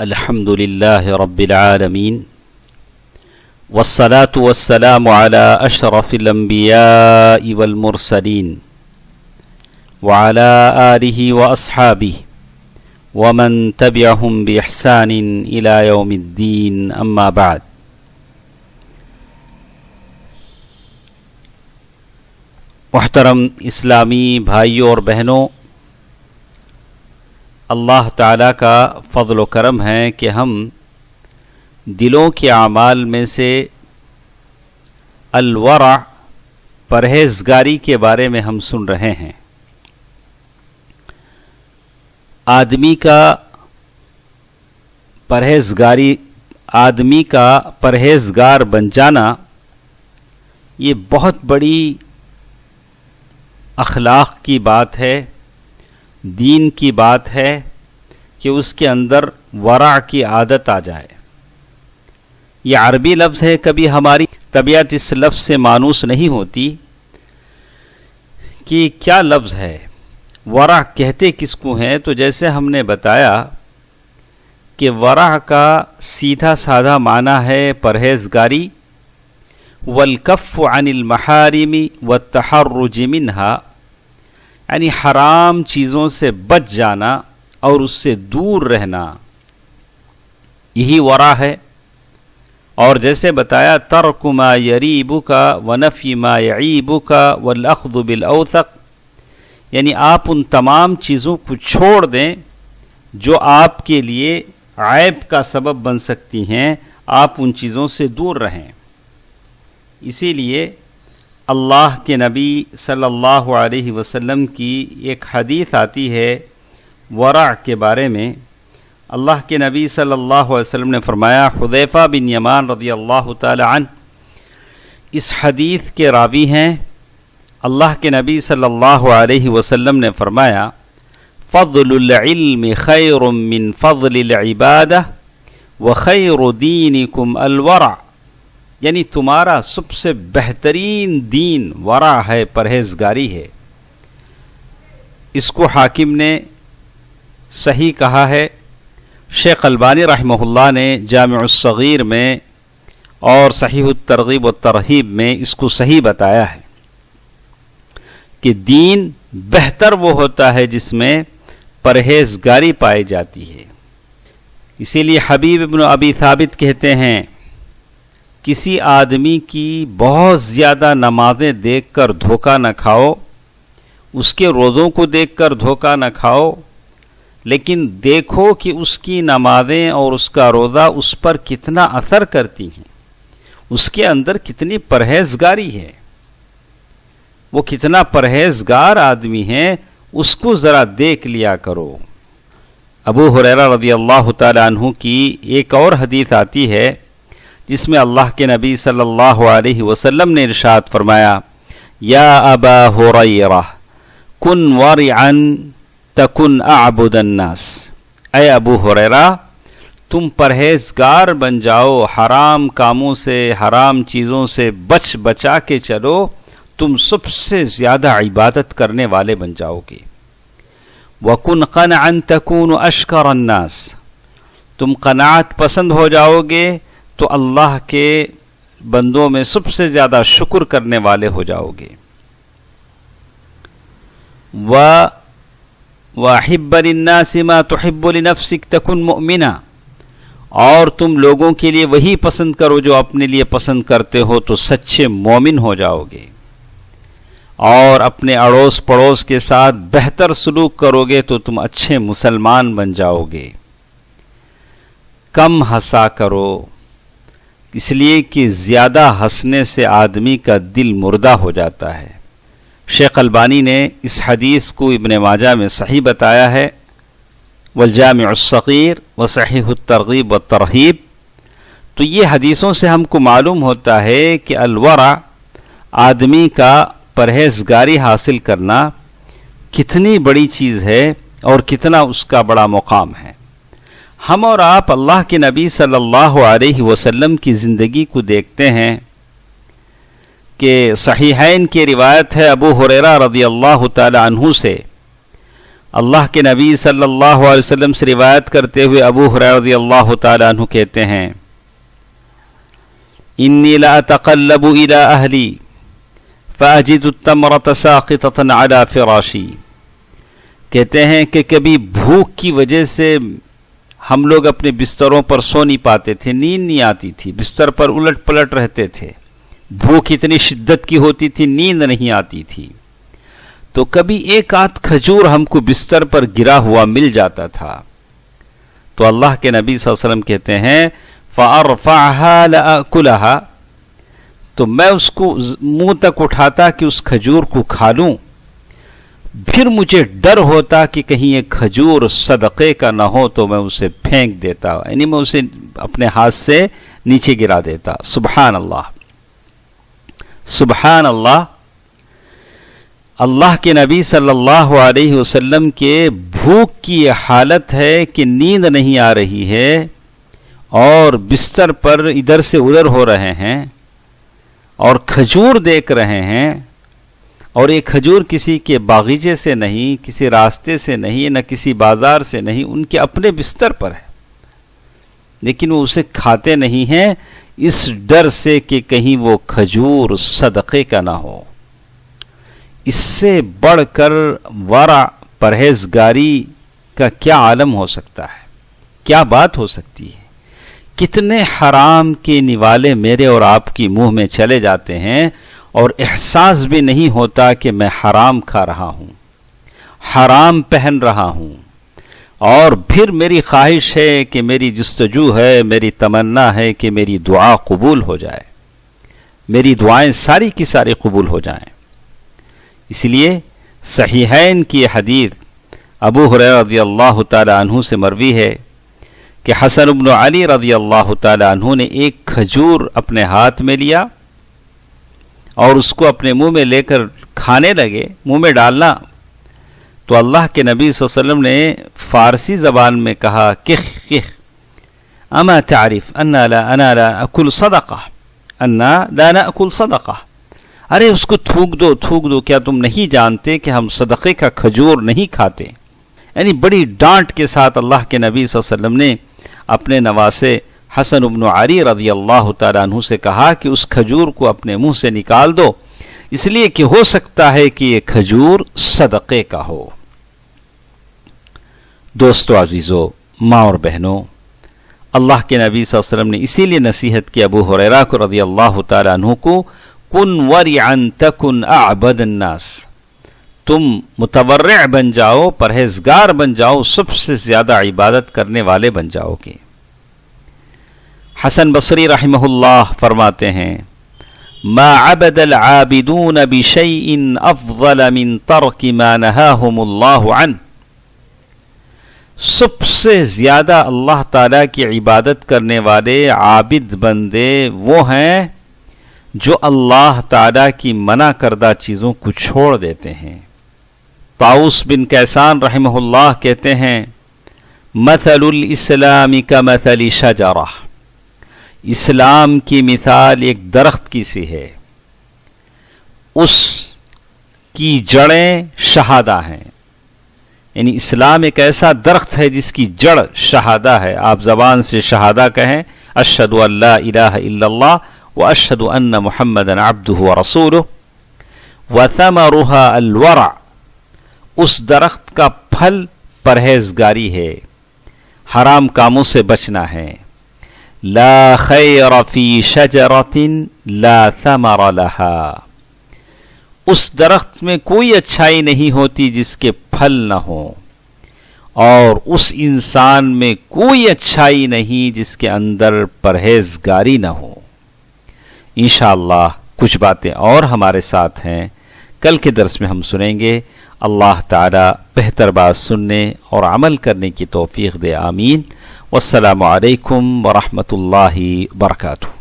الحمد لله رب العالمين والصلاة والسلام على أشرف الأنبياء والمرسلين وعلى آله وأصحابه ومن تبعهم بإحسان إلى يوم الدين أما بعد. محترم اسلامی بھائیوں اور بہنوں، اللہ تعالیٰ کا فضل و کرم ہے کہ ہم دلوں کے اعمال میں سے الورع پرہیزگاری کے بارے میں ہم سن رہے ہیں. آدمی کا پرہیزگار بن جانا یہ بہت بڑی اخلاق کی بات ہے، دین کی بات ہے کہ اس کے اندر ورع کی عادت آ جائے. یہ عربی لفظ ہے، کبھی ہماری طبیعت اس لفظ سے مانوس نہیں ہوتی کہ کیا لفظ ہے، ورع کہتے کس کو ہیں. تو جیسے ہم نے بتایا کہ ورع کا سیدھا سادہ معنی ہے پرہیزگاری، والکف عن المحارم والتحرج منها، یعنی حرام چیزوں سے بچ جانا اور اس سے دور رہنا، یہی ورع ہے. اور جیسے بتایا ترک ما یریبک ونفی ما یعیبک والاخذ بالاوثق، یعنی آپ ان تمام چیزوں کو چھوڑ دیں جو آپ کے لیے عیب کا سبب بن سکتی ہیں، آپ ان چیزوں سے دور رہیں. اسی لیے اللہ کے نبی صلی اللہ علیہ وسلم کی ایک حدیث آتی ہے ورع کے بارے میں. اللہ کے نبی صلی اللہ علیہ وسلم نے فرمایا، حذیفہ بن یمان رضی اللہ تعالی عنہ اس حدیث کے راوی ہیں. اللہ کے نبی صلی اللہ علیہ وسلم نے فرمایا، فضل العلم خیر من فضل العبادہ وخیر دینکم الورع، یعنی تمہارا سب سے بہترین دین ورع ہے، پرہیزگاری ہے. اس کو حاکم نے صحیح کہا ہے. شیخ البانی رحمہ اللہ نے جامع الصغیر میں اور صحیح الترغیب والترہیب میں اس کو صحیح بتایا ہے کہ دین بہتر وہ ہوتا ہے جس میں پرہیزگاری پائی جاتی ہے. اسی لیے حبیب ابن ابی ثابت کہتے ہیں، کسی آدمی کی بہت زیادہ نمازیں دیکھ کر دھوکہ نہ کھاؤ، اس کے روزوں کو دیکھ کر دھوکہ نہ کھاؤ، لیکن دیکھو کہ اس کی نمازیں اور اس کا روزہ اس پر کتنا اثر کرتی ہیں، اس کے اندر کتنی پرہیزگاری ہے، وہ کتنا پرہیزگار آدمی ہے، اس کو ذرا دیکھ لیا کرو. ابو ہریرہ رضی اللہ تعالی عنہ کی ایک اور حدیث آتی ہے جس میں اللہ کے نبی صلی اللہ علیہ وسلم نے ارشاد فرمایا، یا ابا ہریرہ کن ورعا تکن اعبد الناس، اے ابو ہریرہ تم پرہیزگار بن جاؤ، حرام کاموں سے، حرام چیزوں سے بچا کے چلو، تم سب سے زیادہ عبادت کرنے والے بن جاؤ گے. وَكُنْ قَنَعًا تَكُونُ أَشْكَرَ النَّاسِ، تم قناعت پسند ہو جاؤ گے تو اللہ کے بندوں میں سب سے زیادہ شکر کرنے والے ہو جاؤ گے. وَأَحِبَّ لِلنَّاسِ مَا تُحِبُّ لِنَفْسِكَ تَكُنْ مُؤْمِنًا، اور تم لوگوں کے لیے وہی پسند کرو جو اپنے لیے پسند کرتے ہو تو سچے مومن ہو جاؤ گے. اور اپنے اڑوس پڑوس کے ساتھ بہتر سلوک کرو گے تو تم اچھے مسلمان بن جاؤ گے. کم ہنسا کرو، اس لیے کہ زیادہ ہنسنے سے آدمی کا دل مردہ ہو جاتا ہے. شیخ البانی نے اس حدیث کو ابن ماجہ میں صحیح بتایا ہے، والجامع الصغیر وصحیح الترغیب والترہیب. تو یہ حدیثوں سے ہم کو معلوم ہوتا ہے کہ الورع، آدمی کا پرہیزگاری حاصل کرنا کتنی بڑی چیز ہے اور کتنا اس کا بڑا مقام ہے. ہم اور آپ اللہ کے نبی صلی اللہ علیہ وسلم کی زندگی کو دیکھتے ہیں کہ صحیحین کی روایت ہے ابو ہریرہ رضی اللہ تعالی عنہ سے، اللہ کے نبی صلی اللہ علیہ وسلم سے روایت کرتے ہوئے ابو ہریرہ رضی اللہ تعالی عنہ کہتے ہیں انی لاتقلب الی اہلی فاجد التمرۃ ساقطۃ علی فراشی، کہتے ہیں کہ کبھی بھوک کی وجہ سے ہم لوگ اپنے بستروں پر سو نہیں پاتے تھے، نیند نہیں آتی تھی، بستر پر الٹ پلٹ رہتے تھے، بھوک اتنی شدت کی ہوتی تھی، نیند نہیں آتی تھی، تو کبھی ایک آدھ کھجور ہم کو بستر پر گرا ہوا مل جاتا تھا، تو اللہ کے نبی صلی اللہ علیہ وسلم کہتے ہیں فَأَرْفَعْهَا لَأَأْكُلَهَا، تو میں اس کو منہ تک اٹھاتا کہ اس کھجور کو کھا لوں، پھر مجھے ڈر ہوتا کہ کہیں یہ کھجور صدقے کا نہ ہو تو میں اسے پھینک دیتا، یعنی میں اسے اپنے ہاتھ سے نیچے گرا دیتا۔ سبحان اللہ، سبحان اللہ۔ اللہ کے نبی صلی اللہ علیہ وسلم کے بھوک کی یہ حالت ہے کہ نیند نہیں آ رہی ہے اور بستر پر ادھر سے ادھر ہو رہے ہیں اور کھجور دیکھ رہے ہیں، اور یہ کھجور کسی کے باغیچے سے نہیں، کسی راستے سے نہیں، نہ کسی بازار سے نہیں، ان کے اپنے بستر پر ہے، لیکن وہ اسے کھاتے نہیں ہیں اس ڈر سے کہ کہیں وہ کھجور صدقے کا نہ ہو۔ اس سے بڑھ کر ورع، پرہیزگاری کا کیا عالم ہو سکتا ہے، کیا بات ہو سکتی ہے؟ کتنے حرام کے نوالے میرے اور آپ کی منہ میں چلے جاتے ہیں اور احساس بھی نہیں ہوتا کہ میں حرام کھا رہا ہوں، حرام پہن رہا ہوں، اور پھر میری خواہش ہے کہ میری جستجو ہے، میری تمنا ہے کہ میری دعا قبول ہو جائے، میری دعائیں ساری کی ساری قبول ہو جائیں۔ اس لیے صحیحین کی حدیث ابو ہریرہ رضی اللہ تعالی عنہ سے مروی ہے کہ حسن بن علی رضی اللہ تعالی عنہ نے ایک کھجور اپنے ہاتھ میں لیا اور اس کو اپنے منہ میں لے کر کھانے لگے، منہ میں ڈالنا، تو اللہ کے نبی صلی اللہ علیہ وسلم نے فارسی زبان میں کہا کخ کخ اما تعرف انا لا اکل صدقہ، انا لا ناکل صدقہ، ارے اس کو تھوک دو تھوک دو، کیا تم نہیں جانتے کہ ہم صدقے کا کھجور نہیں کھاتے؟ یعنی بڑی ڈانٹ کے ساتھ اللہ کے نبی صلی اللہ علیہ وسلم نے اپنے نواسے حسن بن علی رضی اللہ تعالیٰ عنہ سے کہا کہ اس کھجور کو اپنے منہ سے نکال دو، اس لیے کہ ہو سکتا ہے کہ یہ کھجور صدقے کا ہو۔ دوستو عزیزو، ماں اور بہنوں، اللہ کے نبی صلی اللہ علیہ وسلم نے اسی لیے نصیحت کی ابو ہریرہ کو رضی اللہ تعالیٰ عنہ کو، کن ورعا تکن اعبد الناس، تم متورع بن جاؤ، پرہیزگار بن جاؤ، سب سے زیادہ عبادت کرنے والے بن جاؤ گے۔ حسن بصری رحمہ اللہ فرماتے ہیں ما عبد العابدون بشیء افضل من ترک ما نہاہم اللہ عنہ، سب سے زیادہ اللہ تعالیٰ کی عبادت کرنے والے عابد بندے وہ ہیں جو اللہ تعالیٰ کی منع کردہ چیزوں کو چھوڑ دیتے ہیں۔ طاؤس بن کیسان رحمہ اللہ کہتے ہیں مثل الاسلام کمثل شجرہ، اسلام کی مثال ایک درخت کی سی ہے، اس کی جڑیں شہادہ ہیں، یعنی اسلام ایک ایسا درخت ہے جس کی جڑ شہادہ ہے، آپ زبان سے شہادہ کہیں اشہد ان لا الہ الا اللہ واشہد ان محمدا عبدہ ورسولہ، وثمرها الورع، اس درخت کا پھل پرہیزگاری ہے، حرام کاموں سے بچنا ہے۔ لا خیر فی شجرۃ لا ثمر لها، اس درخت میں کوئی اچھائی نہیں ہوتی جس کے پھل نہ ہوں، اور اس انسان میں کوئی اچھائی نہیں جس کے اندر پرہیزگاری نہ ہو۔ انشاءاللہ کچھ باتیں اور ہمارے ساتھ ہیں، کل کے درس میں ہم سنیں گے۔ اللہ تعالی بہتر بات سننے اور عمل کرنے کی توفیق دے، آمین۔ والسلام علیکم ورحمۃ اللہ وبرکاتہ۔